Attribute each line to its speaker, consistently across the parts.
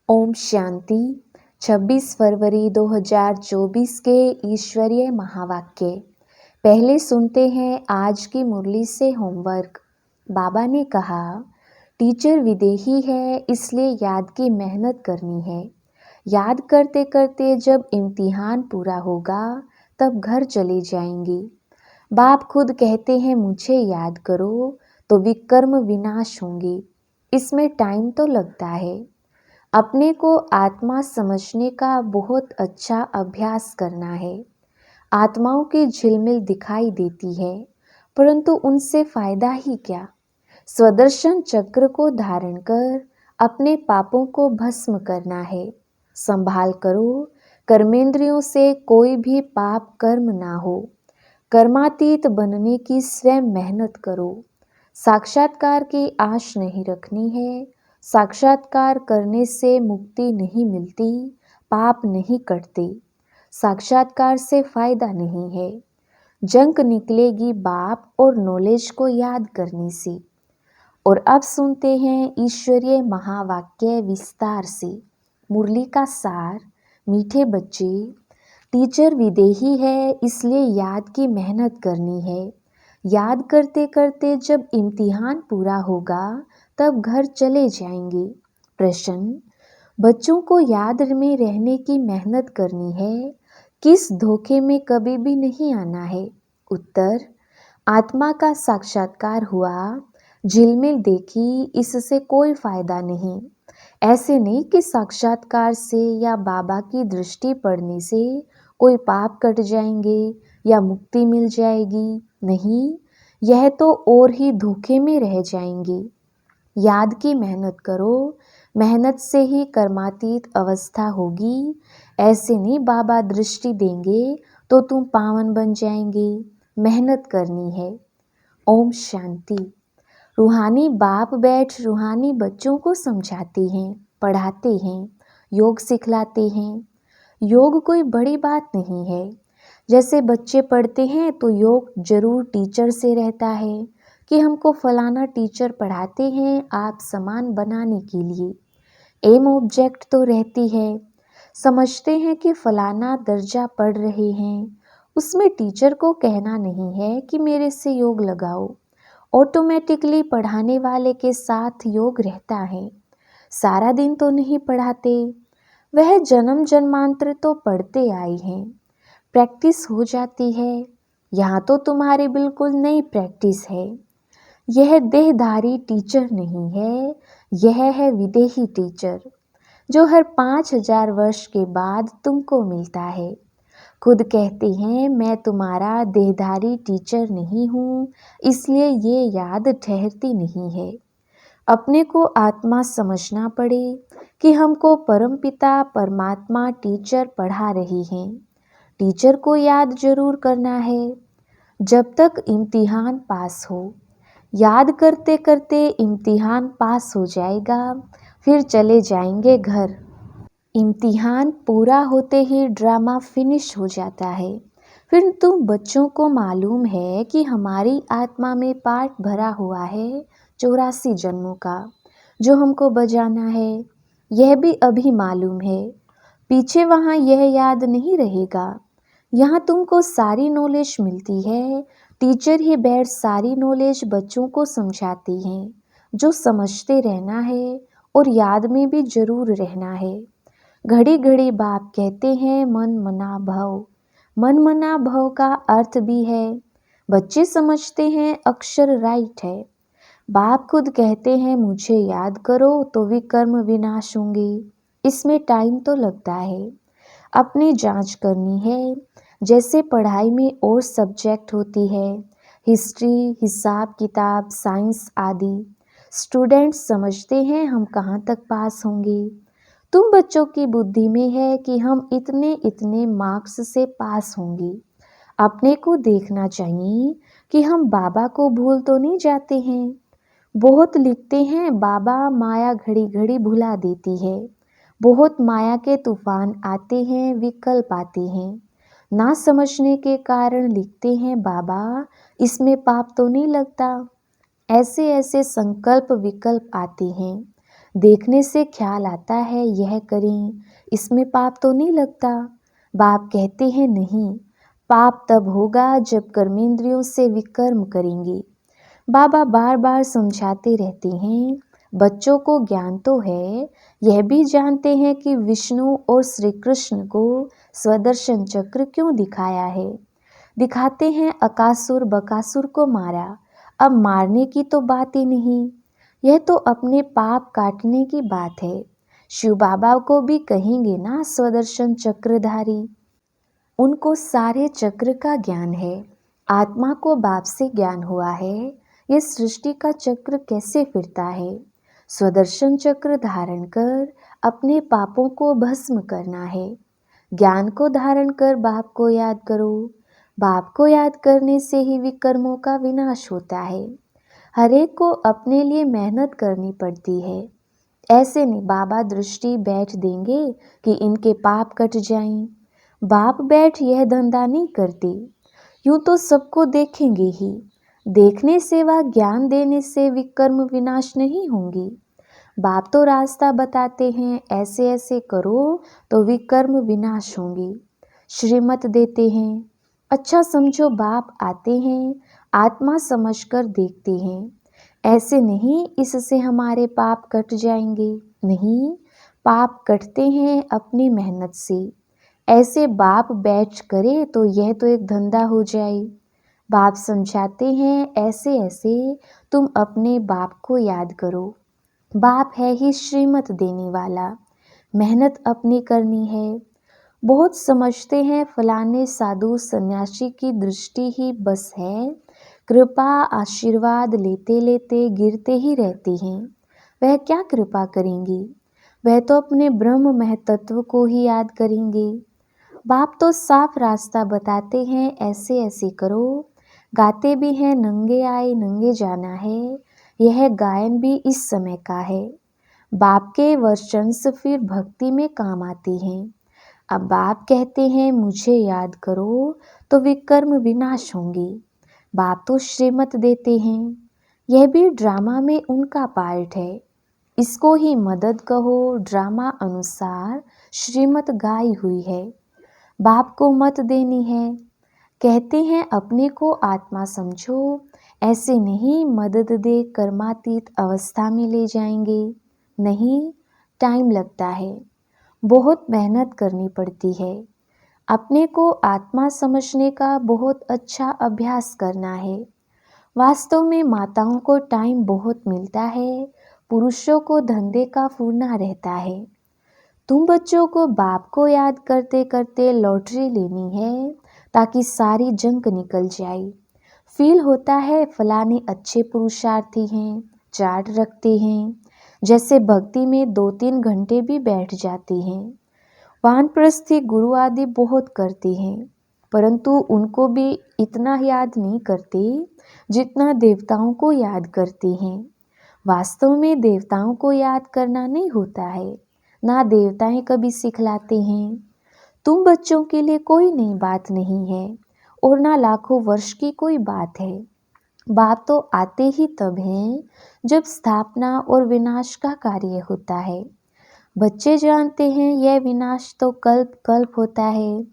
Speaker 1: ओम शांति। 26 फरवरी 2024 के ईश्वरीय महावाक्य। पहले सुनते हैं आज की मुरली से होमवर्क। बाबा ने कहा, टीचर विदेही है, इसलिए याद की मेहनत करनी है। याद करते करते जब इम्तिहान पूरा होगा तब घर चले जाएंगे। बाप खुद कहते हैं, मुझे याद करो तो विकर्म विनाश होंगे। इसमें टाइम तो लगता है। अपने को आत्मा समझने का बहुत अच्छा अभ्यास करना है। आत्माओं की झिलमिल दिखाई देती है, परंतु उनसे फायदा ही क्या। स्वदर्शन चक्र को धारण कर अपने पापों को भस्म करना है। संभाल करो, कर्मेंद्रियों से कोई भी पाप कर्म ना हो। कर्मातीत बनने की स्वयं मेहनत करो। साक्षात्कार की आश नहीं रखनी है। साक्षात्कार करने से मुक्ति नहीं मिलती, पाप नहीं कटते। साक्षात्कार से फायदा नहीं है। जंक निकलेगी बाप और नॉलेज को याद करने से। और अब सुनते हैं ईश्वरीय महावाक्य विस्तार से। मुरली का सार। मीठे बच्चे, टीचर विदेही है, इसलिए याद की मेहनत करनी है। याद करते करते जब इम्तिहान पूरा होगा तब घर चले जाएंगे। प्रश्न, बच्चों को याद में रहने की मेहनत करनी है, किस धोखे में कभी भी नहीं आना है। उत्तर, आत्मा का साक्षात्कार हुआ, झिलमिल देखी, इससे कोई फायदा नहीं। ऐसे नहीं कि साक्षात्कार से या बाबा की दृष्टि पड़ने से कोई पाप कट जाएंगे या मुक्ति मिल जाएगी। नहीं, यह तो और ही धोखे में रह जाएंगे। याद की मेहनत करो, मेहनत से ही कर्मातीत अवस्था होगी। ऐसे नहीं बाबा दृष्टि देंगे तो तुम पावन बन जाएंगे। मेहनत करनी है। ओम शांति। रूहानी बाप बैठ रूहानी बच्चों को समझाते हैं, पढ़ाते हैं, योग सिखलाते हैं। योग कोई बड़ी बात नहीं है। जैसे बच्चे पढ़ते हैं तो योग जरूर टीचर से रहता है कि हमको फलाना टीचर पढ़ाते हैं आप समान बनाने के लिए। एम ऑब्जेक्ट तो रहती है। समझते हैं कि फलाना दर्जा पढ़ रहे हैं, उसमें टीचर को कहना नहीं है कि मेरे से योग लगाओ। ऑटोमेटिकली पढ़ाने वाले के साथ योग रहता है। सारा दिन तो नहीं पढ़ाते, वह जन्म जन्मांतर तो पढ़ते आए हैं, प्रैक्टिस हो जाती है। यहाँ तो तुम्हारी बिल्कुल नई प्रैक्टिस है। यह देहधारी टीचर नहीं है, यह है विदेही टीचर जो हर 5000 वर्ष के बाद तुमको मिलता है। खुद कहते हैं, मैं तुम्हारा देहधारी टीचर नहीं हूँ, इसलिए ये याद ठहरती नहीं है। अपने को आत्मा समझना पड़े कि हमको परमपिता परमात्मा टीचर पढ़ा रही हैं। टीचर को याद जरूर करना है जब तक इम्तिहान पास हो। याद करते करते इम्तिहान पास हो जाएगा, फिर चले जाएंगे घर। इम्तिहान पूरा होते ही ड्रामा फिनिश हो जाता है। फिर तुम बच्चों को मालूम है कि हमारी आत्मा में पार्ट भरा हुआ है 84 जन्मों का, जो हमको बजाना है। यह भी अभी मालूम है। पीछे वहाँ यह याद नहीं रहेगा। यहाँ तुमको सारी नॉलेज मिलती है। टीचर ही बैठ सारी नॉलेज बच्चों को समझाती हैं, जो समझते रहना है और याद में भी जरूर रहना है। घड़ी घड़ी बाप कहते हैं, मन मना भव। मन मना भव का अर्थ भी है। बच्चे समझते हैं अक्षर राइट है। बाप खुद कहते हैं, मुझे याद करो तो विकर्म विनाश होंगे। इसमें टाइम तो लगता है। अपनी जांच करनी है। जैसे पढ़ाई में और सब्जेक्ट होती है, हिस्ट्री, हिसाब किताब, साइंस आदि। स्टूडेंट्स समझते हैं हम कहाँ तक पास होंगे। तुम बच्चों की बुद्धि में है कि हम इतने इतने मार्क्स से पास होंगे। अपने को देखना चाहिए कि हम बाबा को भूल तो नहीं जाते हैं। बहुत लिखते हैं, बाबा माया घड़ी घड़ी भुला देती है। बहुत माया के तूफान आते हैं, विकल्प आते हैं। ना समझने के कारण लिखते हैं, बाबा इसमें पाप तो नहीं लगता। ऐसे ऐसे संकल्प विकल्प आते हैं। देखने से ख्याल आता है यह करें, इसमें पाप तो नहीं लगता। बाप कहते हैं नहीं, पाप तब होगा जब कर्मेंद्रियों से विकर्म करेंगे। बाबा बार बार समझाते रहते हैं, बच्चों को ज्ञान तो है, यह भी जानते हैं कि विष्णु और श्री कृष्ण को स्वदर्शन चक्र क्यों दिखाया है। दिखाते हैं अकासुर बकासुर को मारा, अब मारने की तो बात ही नहीं, यह तो अपने पाप काटने की बात है। शिव बाबा को भी कहेंगे ना स्वदर्शन चक्रधारी, उनको सारे चक्र का ज्ञान है। आत्मा को बाप से ज्ञान हुआ है, ये सृष्टि का चक्र कैसे फिरता है। स्वदर्शन चक्र धारण कर अपने पापों को भस्म करना है। ज्ञान को धारण कर बाप को याद करो। बाप को याद करने से ही विकर्मों का विनाश होता है। हरेक को अपने लिए मेहनत करनी पड़ती है। ऐसे नहीं बाबा दृष्टि बैठ देंगे कि इनके पाप कट जाएं। बाप बैठ यह धंधा नहीं करते, यूं तो सबको देखेंगे ही। देखने से व ज्ञान देने से विकर्म विनाश नहीं होंगे। बाप तो रास्ता बताते हैं, ऐसे ऐसे करो तो विकर्म विनाश होंगे। श्रीमत देते हैं, अच्छा समझो बाप आते हैं, आत्मा समझकर देखते हैं। ऐसे नहीं इससे हमारे पाप कट जाएंगे, नहीं, पाप कटते हैं अपनी मेहनत से। ऐसे बाप बैठ करे तो यह तो एक धंधा हो जाए। बाप समझाते हैं ऐसे ऐसे तुम अपने बाप को याद करो। बाप है ही श्रीमत देने वाला, मेहनत अपनी करनी है। बहुत समझते हैं फलाने साधु सन्यासी की दृष्टि ही बस है, कृपा आशीर्वाद लेते लेते गिरते ही रहते हैं। वह क्या कृपा करेंगे, वह तो अपने ब्रह्म महतत्व को ही याद करेंगे। बाप तो साफ रास्ता बताते हैं, ऐसे ऐसे करो। गाते भी हैं नंगे आए नंगे जाना है, यह गायन भी इस समय का है। बाप के वर्चंस फिर भक्ति में काम आते हैं। अब बाप कहते हैं मुझे याद करो तो विकर्म विनाश होंगे। बाप तो श्रीमत देते हैं, यह भी ड्रामा में उनका पार्ट है। इसको ही मदद कहो, ड्रामा अनुसार श्रीमत गाई हुई है। बाप को मत देनी है, कहते हैं अपने को आत्मा समझो, ऐसे नहीं मदद दे कर्मातीत अवस्था में ले जाएंगे। नहीं, टाइम लगता है, बहुत मेहनत करनी पड़ती है। अपने को आत्मा समझने का बहुत अच्छा अभ्यास करना है। वास्तव में माताओं को टाइम बहुत मिलता है, पुरुषों को धंधे का फूरना रहता है। तुम बच्चों को बाप को याद करते करते लॉटरी लेनी है ताकि सारी जंक निकल जाए। फील होता है फलाने अच्छे पुरुषार्थी हैं, चार्ट रखते हैं, जैसे भक्ति में 2-3 घंटे भी बैठ जाते हैं। वानप्रस्थी गुरु आदि बहुत करते हैं, परंतु उनको भी इतना याद नहीं करते जितना देवताओं को याद करते हैं। वास्तव में देवताओं को याद करना नहीं होता है, ना देवताएं कभी सिखलाते हैं। तुम बच्चों के लिए कोई नई बात नहीं है और ना लाखों वर्ष की कोई बात है। बाप तो आते ही तब हैं जब स्थापना और विनाश का कार्य होता है। बच्चे जानते हैं यह विनाश तो कल्प कल्प होता है,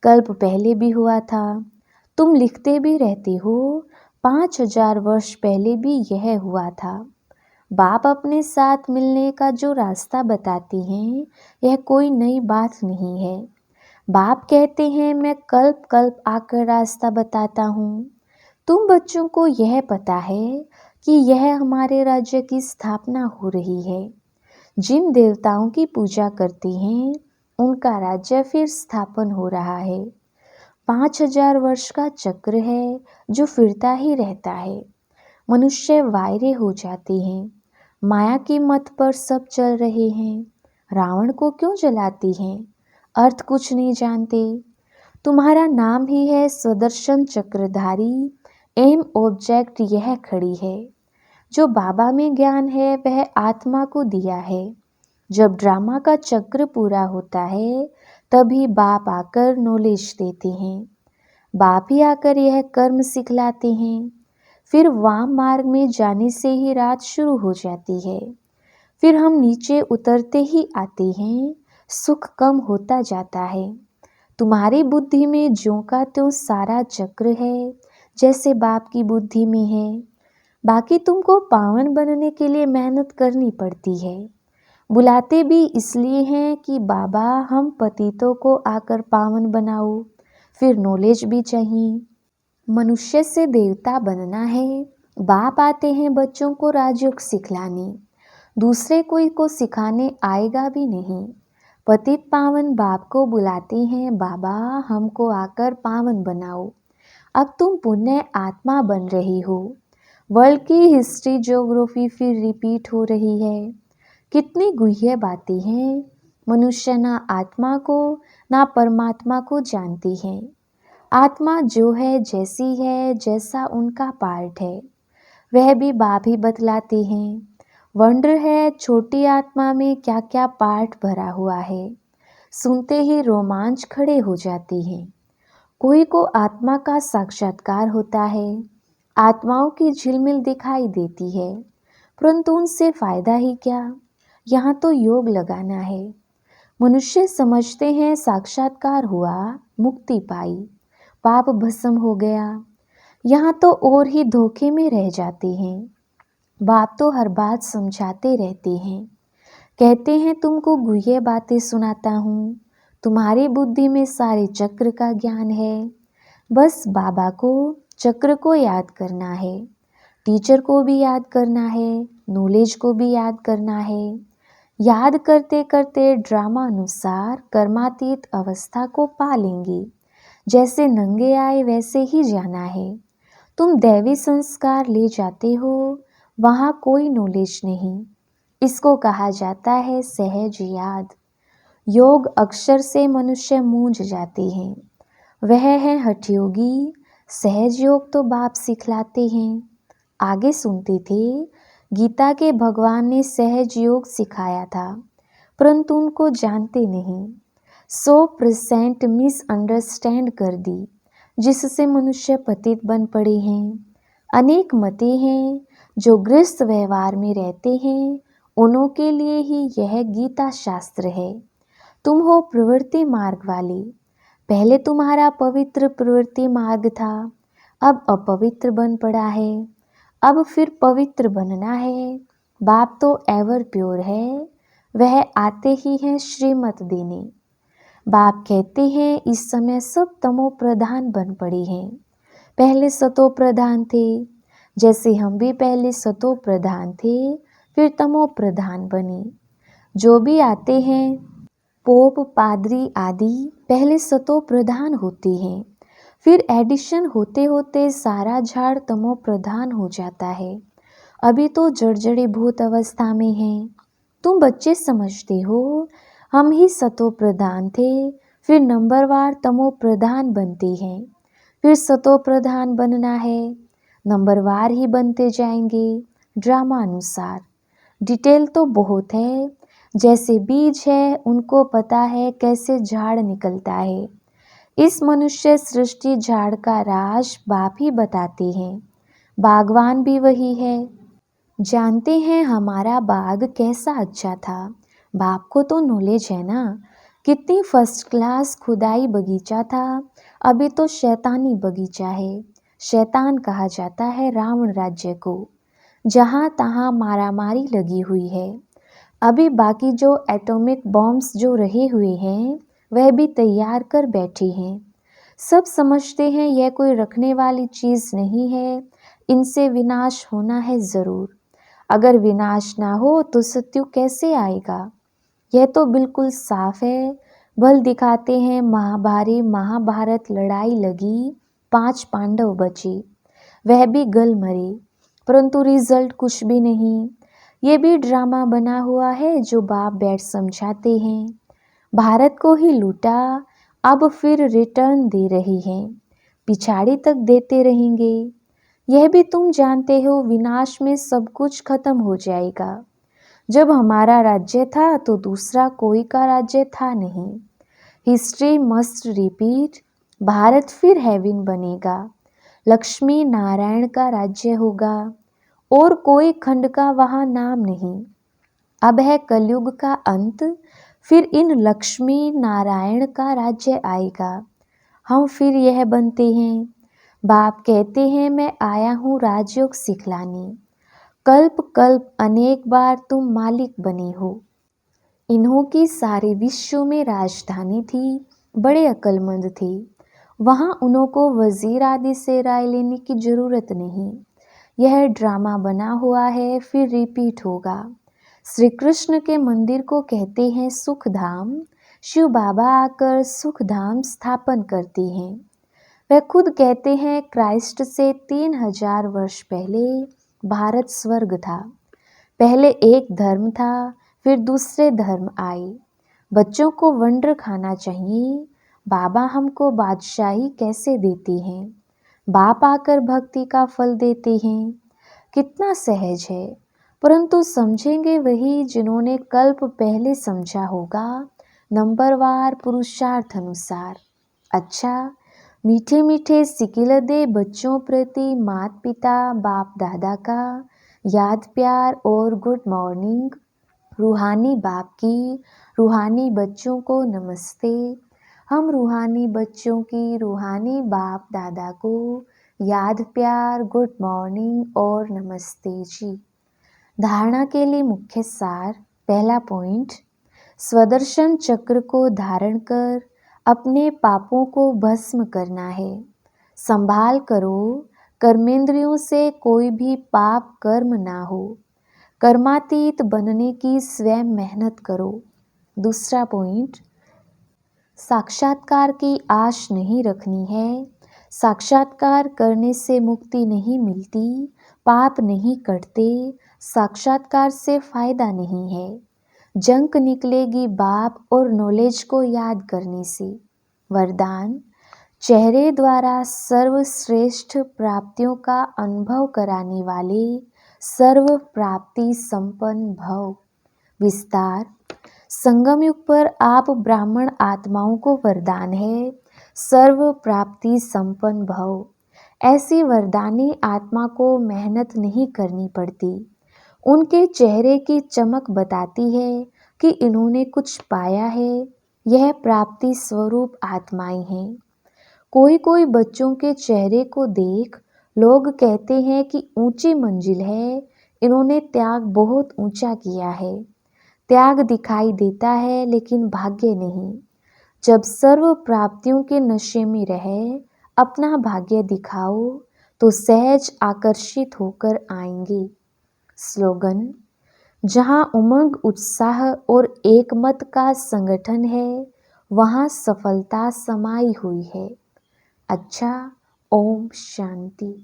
Speaker 1: कल्प पहले भी हुआ था। तुम लिखते भी रहते हो 5000 वर्ष पहले भी यह हुआ था। बाप अपने साथ मिलने का जो रास्ता बताते हैं यह कोई नई बात नहीं है। बाप कहते हैं मैं कल्प कल्प आकर रास्ता बताता हूँ। तुम बच्चों को यह पता है कि यह हमारे राज्य की स्थापना हो रही है। जिन देवताओं की पूजा करते हैं उनका राज्य फिर स्थापन हो रहा है। 5000 वर्ष का चक्र है जो फिरता ही रहता है। मनुष्य वायरे हो जाते हैं, माया की मत पर सब चल रहे हैं। रावण को क्यों जलाते हैं, अर्थ कुछ नहीं जानते। तुम्हारा नाम ही है स्वदर्शन चक्रधारी, एम ऑब्जेक्ट यह खड़ी है। जो बाबा में ज्ञान है वह आत्मा को दिया है। जब ड्रामा का चक्र पूरा होता है तभी बाप आकर नॉलेज देते हैं। बाप ही आकर यह कर्म सिखलाते हैं। फिर वाम मार्ग में जाने से ही रात शुरू हो जाती है। फिर हम नीचे उतरते ही आते हैं, सुख कम होता जाता है। तुम्हारी बुद्धि में ज्यों का त्यों सारा चक्र है, जैसे बाप की बुद्धि में है। बाकी तुमको पावन बनने के लिए मेहनत करनी पड़ती है। बुलाते भी इसलिए हैं कि बाबा हम पतितों को आकर पावन बनाओ। फिर नॉलेज भी चाहिए। मनुष्य से देवता बनना है। बाप आते हैं बच्चों को राजयोग सिखलाने। दूसरे कोई को सिखाने आएगा भी नहीं। पतित पावन बाप को बुलाते हैं, बाबा हमको आकर पावन बनाओ। अब तुम पुण्य आत्मा बन रही हो। वर्ल्ड की हिस्ट्री ज्योग्राफी फिर रिपीट हो रही है। कितनी गुह्य बातें हैं। मनुष्य ना आत्मा को ना परमात्मा को जानती है। आत्मा जो है जैसी है, जैसा उनका पार्ट है, वह भी बाप ही बतलाते हैं। वंडर है छोटी आत्मा में क्या क्या पार्ट भरा हुआ है। सुनते ही रोमांच खड़े हो जाते हैं। कोई को आत्मा का साक्षात्कार होता है। आत्माओं की झिलमिल दिखाई देती है, परंतु उनसे फायदा ही क्या। यहाँ तो योग लगाना है। मनुष्य समझते हैं साक्षात्कार हुआ, मुक्ति पाई, पाप भस्म हो गया। यहाँ तो और ही धोखे में रह जाते हैं। बाप तो हर बात समझाते रहते हैं। कहते हैं तुमको गुह्य बातें सुनाता हूँ, तुम्हारी बुद्धि में सारे चक्र का ज्ञान है। बस बाबा को, चक्र को याद करना है, टीचर को भी याद करना है, नॉलेज को भी याद करना है। याद करते करते ड्रामा अनुसार कर्मातीत अवस्था को पा लेंगे। जैसे नंगे आए वैसे ही जाना है। तुम दैवी संस्कार ले जाते हो, वहाँ कोई नॉलेज नहीं। इसको कहा जाता है सहज याद। योग अक्षर से मनुष्य मूंझ जाते हैं। वह है हठयोगी। सहज योग तो बाप सिखलाते हैं। आगे सुनते थे, गीता के भगवान ने सहज योग सिखाया था, परंतु उनको जानते नहीं। 100% मिसअंडरस्टैंड कर दी, जिससे मनुष्य पतित बन पड़े हैं। अनेक मते हैं जो गृहस्थ व्यवहार में रहते हैं, उन्हों के लिए ही यह गीता शास्त्र है। तुम हो प्रवृत्ति मार्ग वाले। पहले तुम्हारा पवित्र प्रवृत्ति मार्ग था, अब अपवित्र बन पड़ा है। अब फिर पवित्र बनना है। बाप तो एवर प्योर है, वह आते ही हैं श्रीमत देने। बाप कहते हैं इस समय सब तमो प्रधान बन पड़े हैं। पहले सतो प्रधान थे, जैसे हम भी पहले सतो प्रधान थे, फिर तमो प्रधान बने। जो भी आते हैं पोप, पादरी आदि पहले सतो प्रधान होते हैं, फिर एडिशन होते होते सारा झाड़ तमो प्रधान हो जाता है। अभी तो जड़जड़ी भूत अवस्था में हैं। तुम बच्चे समझते हो हम ही सतो प्रधान थे, फिर नंबरवार तमो प्रधान बनते हैं, फिर सतो प्रधान बनना है, नंबरवार ही बनते जाएंगे ड्रामा अनुसार। डिटेल तो बहुत है। जैसे बीज है, उनको पता है कैसे झाड़ निकलता है। इस मनुष्य सृष्टि झाड़ का राज बाप ही बताते हैं। बागवान भी वही है। जानते हैं हमारा बाग कैसा अच्छा था। बाप को तो नॉलेज है ना। कितनी फर्स्ट क्लास खुदाई बगीचा था, अभी तो शैतानी बगीचा है। शैतान कहा जाता है रावण राज्य को, जहाँ तहाँ मारामारी लगी हुई है। अभी बाकी जो एटॉमिक बॉम्ब्स जो रहे हुए हैं, वह भी तैयार कर बैठे हैं। सब समझते हैं यह कोई रखने वाली चीज़ नहीं है, इनसे विनाश होना है ज़रूर। अगर विनाश ना हो तो सत्यु कैसे आएगा। यह तो बिल्कुल साफ है। बल दिखाते हैं महाभारत लड़ाई लगी, 5 पांडव बचे, वह भी गल मरे, परंतु रिजल्ट कुछ भी नहीं। ये भी ड्रामा बना हुआ है जो बाप बैठ समझाते हैं। भारत को ही लूटा, अब फिर रिटर्न दे रही हैं, पिछाड़ी तक देते रहेंगे। यह भी तुम जानते हो विनाश में सब कुछ खत्म हो जाएगा। जब हमारा राज्य था तो दूसरा कोई का राज्य था नहीं। History must repeat. भारत फिर हेवन बनेगा, लक्ष्मी नारायण का राज्य होगा, और कोई खंड का वहाँ नाम नहीं। अब है कलयुग का अंत, फिर इन लक्ष्मी नारायण का राज्य आएगा। हम फिर यह बनते हैं। बाप कहते हैं मैं आया हूँ राजयोग सिखलाने। कल्प कल्प अनेक बार तुम मालिक बने हो। इन्हों की सारे विश्व में राजधानी थी, बड़े अक्लमंद थे। वहाँ उन्हों को वजीर आदि से राय लेने की जरूरत नहीं। यह ड्रामा बना हुआ है, फिर रिपीट होगा। श्री कृष्ण के मंदिर को कहते हैं सुख धाम। शिव बाबा आकर सुख धाम स्थापन करते हैं। वह खुद कहते हैं क्राइस्ट से 3000 वर्ष पहले भारत स्वर्ग था। पहले एक धर्म था, फिर दूसरे धर्म आए। बच्चों को वंडर खाना चाहिए। बाबा हमको बादशाही कैसे देते हैं। बाप आकर भक्ति का फल देते हैं। कितना सहज है, परंतु समझेंगे वही जिन्होंने कल्प पहले समझा होगा, नंबरवार पुरुषार्थ अनुसार। अच्छा, मीठे मीठे सिकिल दे बच्चों प्रति माता पिता बाप दादा का याद प्यार और गुड मॉर्निंग। रूहानी बाप की रूहानी बच्चों को नमस्ते। हम रूहानी बच्चों की रूहानी बाप दादा को याद प्यार गुड मॉर्निंग और नमस्ते जी। धारणा के लिए मुख्य सार। पहला पॉइंट, स्वदर्शन चक्र को धारण कर अपने पापों को भस्म करना है। संभाल करो, कर्मेंद्रियों से कोई भी पाप कर्म ना हो। कर्मातीत बनने की स्वयं मेहनत करो। दूसरा पॉइंट, साक्षात्कार की आश नहीं रखनी है। साक्षात्कार करने से मुक्ति नहीं मिलती, पाप नहीं कटते, साक्षात्कार से फायदा नहीं है। जंक निकलेगी बाप और नॉलेज को याद करने से। वरदान, चेहरे द्वारा सर्वश्रेष्ठ प्राप्तियों का अनुभव कराने वाले सर्व प्राप्ति संपन्न भव। विस्तार, संगम युग पर आप ब्राह्मण आत्माओं को वरदान है सर्व प्राप्ति संपन्न भव। ऐसी वरदानी आत्मा को मेहनत नहीं करनी पड़ती। उनके चेहरे की चमक बताती है कि इन्होंने कुछ पाया है। यह प्राप्ति स्वरूप आत्माएं हैं। कोई कोई बच्चों के चेहरे को देख लोग कहते हैं कि ऊंची मंजिल है, इन्होंने त्याग बहुत ऊंचा किया है। त्याग दिखाई देता है लेकिन भाग्य नहीं। जब सर्व प्राप्तियों के नशे में रहे अपना भाग्य दिखाओ तो सहज आकर्षित होकर आएंगे। स्लोगन, जहाँ उमंग उत्साह और एकमत का संगठन है वहाँ सफलता समाई हुई है। अच्छा, ओम शांति।